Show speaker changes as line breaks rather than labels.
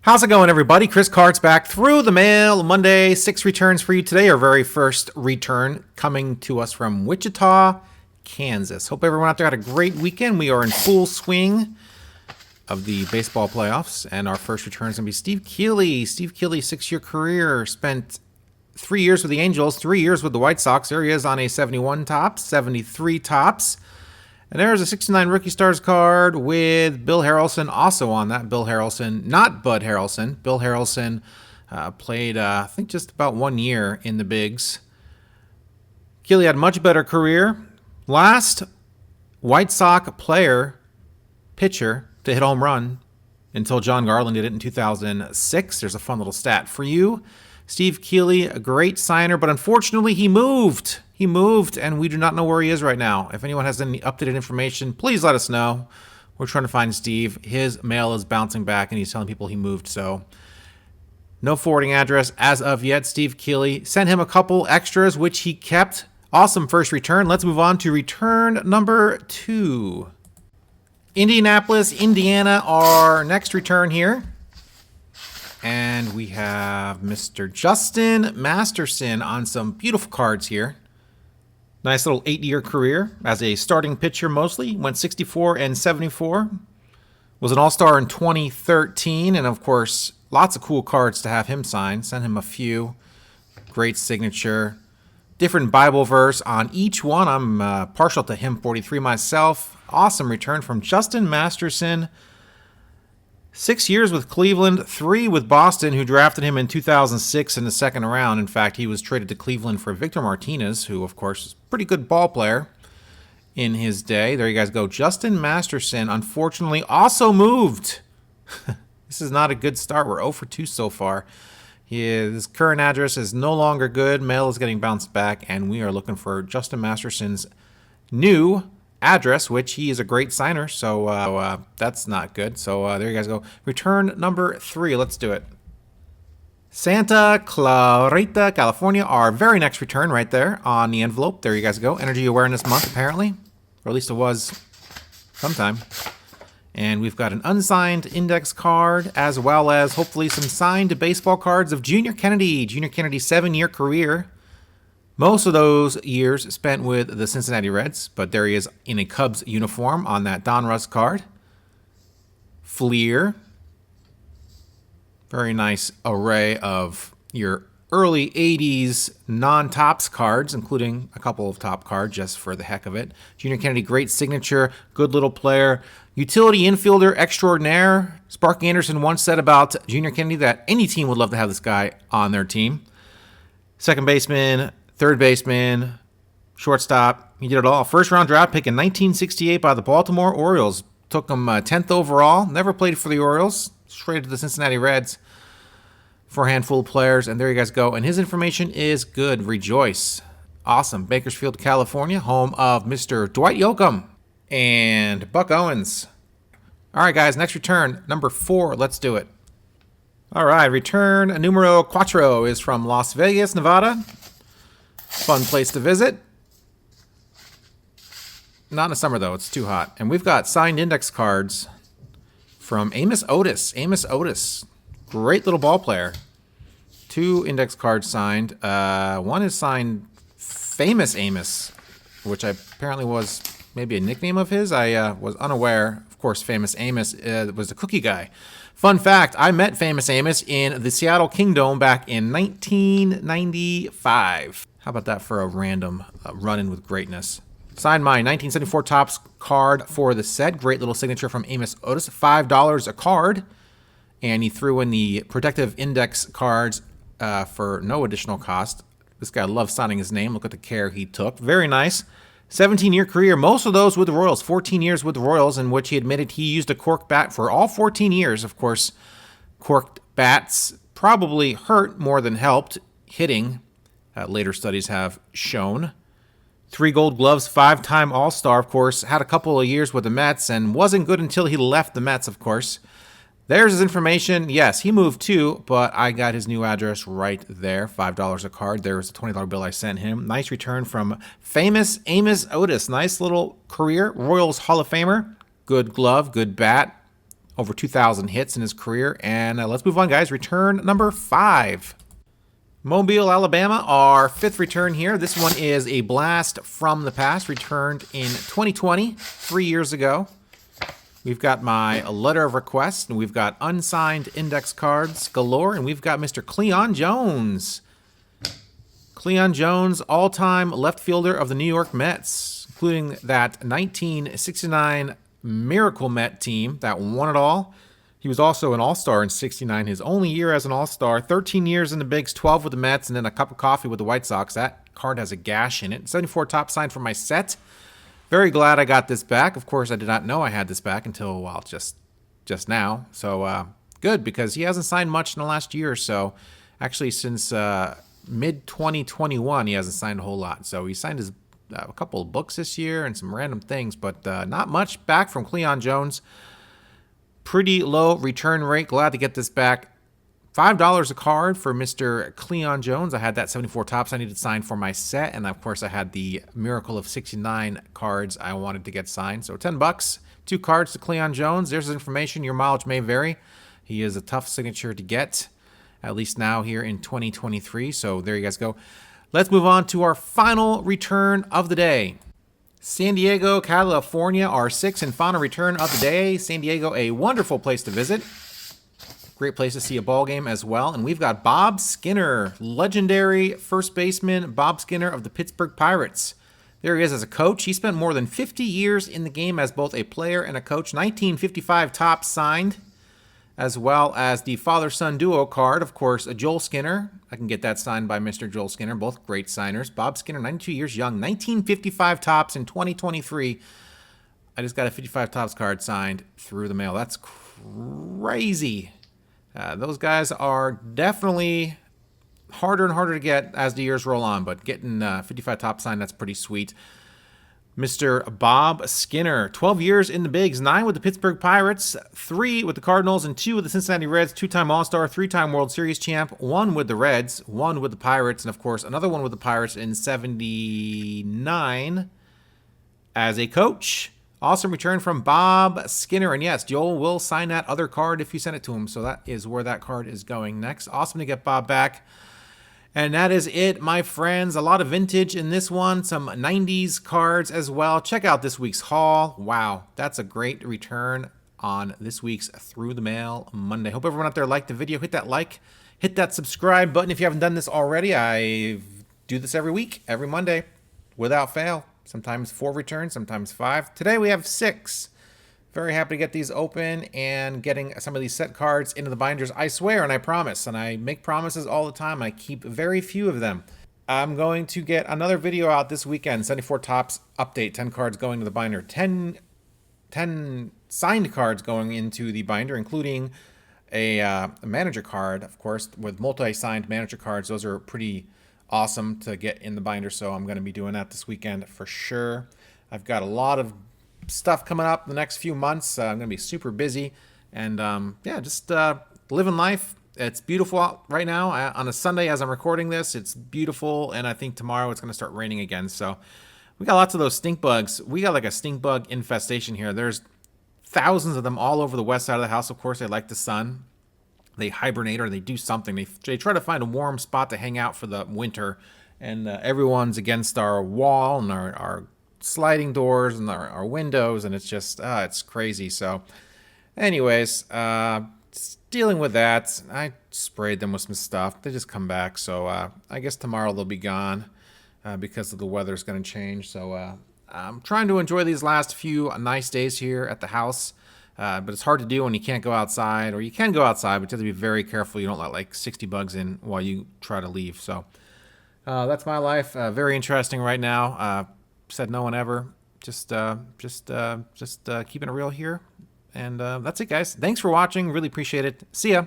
How's it going, everybody? Chris Cart's back through the mail. Monday, 6 returns for you today. Our very first return coming to us from Wichita, Kansas. Hope everyone out there had a great weekend. We are in full swing of the baseball playoffs, and our first return is going to be Steve Keeley. Steve Keeley, 6-year career, spent 3 years with the Angels, 3 years with the White Sox. There he is on a 71 tops, 73 tops. And there's a 69 Rookie Stars card with Bill Harrelson also on that. Bill Harrelson, not Bud Harrelson. Bill Harrelson played, I think, just about 1 year in the bigs. Keeley had a much better career. Last White Sox pitcher to hit home run until John Garland did it in 2006. There's a fun little stat for you. Steve Keeley, a great signer, but unfortunately he moved. He moved, and we do not know where he is right now. If anyone has any updated information, please let us know. We're trying to find Steve. His mail is bouncing back, and he's telling people he moved, so no forwarding address as of yet. Steve Keeley sent him a couple extras, which he kept. Awesome first return. Let's move on to return number 2. Indianapolis, Indiana, our next return here. And we have Mr. Justin Masterson on some beautiful cards here. Nice little 8-year career as a starting pitcher mostly. Went 64 and 74. Was an all-star in 2013. And, of course, lots of cool cards to have him sign. Sent him a few. Great signature. Different Bible verse on each one. I'm partial to him 43 myself. Awesome return from Justin Masterson. 6 years with Cleveland, 3 with Boston, who drafted him in 2006 in the second round. In fact, he was traded to Cleveland for Victor Martinez, who, of course, is a pretty good ball player in his day. There you guys go. Justin Masterson, unfortunately, also moved. This is not a good start. We're 0 for 2 so far. His current address is no longer good. Mail is getting bounced back, and we are looking for Justin Masterson's new address, which he is a great signer, so that's not good. So there you guys go. Return number 3. Let's do it. Santa Clarita, California, our very next return right there on the envelope. There you guys go. Energy Awareness Month, apparently, or at least it was sometime. And we've got an unsigned index card, as well as hopefully some signed baseball cards of Junior Kennedy. Junior Kennedy's 7-year career. Most of those years spent with the Cincinnati Reds, but there he is in a Cubs uniform on that Donruss card. Fleer. Very nice array of your early 80s non-tops cards, including a couple of top cards just for the heck of it. Junior Kennedy, great signature, good little player. Utility infielder extraordinaire. Sparky Anderson once said about Junior Kennedy that any team would love to have this guy on their team. Second baseman, third baseman, shortstop, he did it all. First round draft pick in 1968 by the Baltimore Orioles. Took him 10th overall. Never played for the Orioles. Straight to the Cincinnati Reds for a handful of players. And there you guys go. And his information is good. Rejoice. Awesome. Bakersfield, California, home of Mr. Dwight Yoakam and Buck Owens. All right, guys. Next return, number 4. Let's do it. All right. Return numero 4 is from Las Vegas, Nevada. Fun place to visit. Not in the summer, though. It's too hot. And we've got signed index cards from Amos Otis. Amos Otis. Great little ball player. 2 index cards signed. One is signed Famous Amos, which apparently was maybe a nickname of his. I was unaware. Of course, Famous Amos was the cookie guy. Fun fact, I met Famous Amos in the Seattle Kingdome back in 1995. How about that for a random run-in with greatness? Signed my 1974 Topps card for the set. Great little signature from Amos Otis. $5 a card. And he threw in the protective index cards for no additional cost. This guy loves signing his name. Look at the care he took. Very nice. 17-year career. Most of those with the Royals. 14 years with the Royals, in which he admitted he used a cork bat for all 14 years. Of course, corked bats probably hurt more than helped hitting. Later studies have shown. 3 Gold Gloves, 5-time All-Star, of course. Had a couple of years with the Mets and wasn't good until he left the Mets, of course. There's his information. Yes, he moved too, but I got his new address right there. $5 a card. There's a $20 bill I sent him. Nice return from Famous Amos Otis. Nice little career. Royals Hall of Famer. Good glove, good bat. over 2,000 hits in his career. And let's move on, guys. Return number 5. Mobile, Alabama, our 5th return here. This one is a blast from the past, returned in 2020, 3 years ago. We've got my letter of request, and we've got unsigned index cards galore, and we've got Mr. Cleon Jones. Cleon Jones, all-time left fielder of the New York Mets, including that 1969 Miracle Met team that won it all. He was also an All-Star in 69, his only year as an All-Star. 13 years in the Bigs, 12 with the Mets, and then a cup of coffee with the White Sox. That card has a gash in it. 74 top signed for my set. Very glad I got this back. Of course, I did not know I had this back until, well, just now. So good, because he hasn't signed much in the last year or so. Actually, since mid-2021, he hasn't signed a whole lot. So he signed a couple of books this year and some random things, but not much back from Cleon Jones. Pretty low return rate. Glad to get this back. $5 a card for Mr. Cleon Jones. I had that 74 tops I needed signed for my set, and of course I had the Miracle of 69 cards I wanted to get signed. So $10, 2 cards to Cleon Jones. There's his information. Your mileage may vary. He is a tough signature to get, at least now here in 2023. So there you guys go. Let's move on to our final return of the day. San Diego, California, our 6th and final return of the day. San Diego, a wonderful place to visit. Great place to see a ball game as well. And we've got Bob Skinner, legendary first baseman Bob Skinner of the Pittsburgh Pirates. There he is as a coach. He spent more than 50 years in the game as both a player and a coach. 1955 tops signed, as well as the father-son duo card. Of course, a Joel Skinner. I can get that signed by Mr. Joel Skinner. Both great signers. Bob Skinner, 92 years young. 1955 tops in 2023. I just got a 55 tops card signed through the mail. That's crazy. Those guys are definitely harder and harder to get as the years roll on, but getting 55 top signed, that's pretty sweet. Mr. Bob Skinner, 12 years in the Bigs, 9 with the Pittsburgh Pirates, 3 with the Cardinals, and 2 with the Cincinnati Reds, 2-time All-Star, 3-time World Series champ, 1 with the Reds, 1 with the Pirates, and of course another one with the Pirates in 79 as a coach. Awesome return from Bob Skinner. And yes, Joel will sign that other card if you send it to him. So that is where that card is going next. Awesome to get Bob back. And that is it, my friends. A lot of vintage in this one. Some 90s cards as well. Check out this week's haul. Wow, that's a great return on this week's Through the Mail Monday. Hope everyone out there liked the video. Hit that like. Hit that subscribe button if you haven't done this already. I do this every week, every Monday, without fail. Sometimes 4 returns, sometimes 5. Today we have 6. Very happy to get these open and getting some of these set cards into the binders. I swear and I promise, and I make promises all the time. I keep very few of them. I'm going to get another video out this weekend. 74 tops update. 10 cards going to the binder. 10 signed cards going into the binder, including a manager card, of course, with multi-signed manager cards. Those are pretty awesome to get in the binder, so I'm going to be doing that this weekend for sure. I've got a lot of stuff coming up the next few months. I'm going to be super busy, and yeah, just living life. It's beautiful out right now on a Sunday as I'm recording this. It's beautiful, and I think tomorrow it's going to start raining again. So we got lots of those stink bugs. We got like a stink bug infestation here. There's thousands of them all over the west side of the house. Of course, they like the sun. They hibernate or they do something. They try to find a warm spot to hang out for the winter, and everyone's against our wall and our sliding doors and our windows, and it's just it's crazy. So anyways, dealing with that. I sprayed them with some stuff. They just come back, so I guess tomorrow they'll be gone because of the weather's going to change. So I'm trying to enjoy these last few nice days here at the house. But it's hard to do when you can't go outside, or you can go outside, but you have to be very careful you don't let like 60 bugs in while you try to leave. So that's my life. Very interesting right now. Said no one ever. Just keeping it real here. And that's it, guys. Thanks for watching. Really appreciate it. See ya.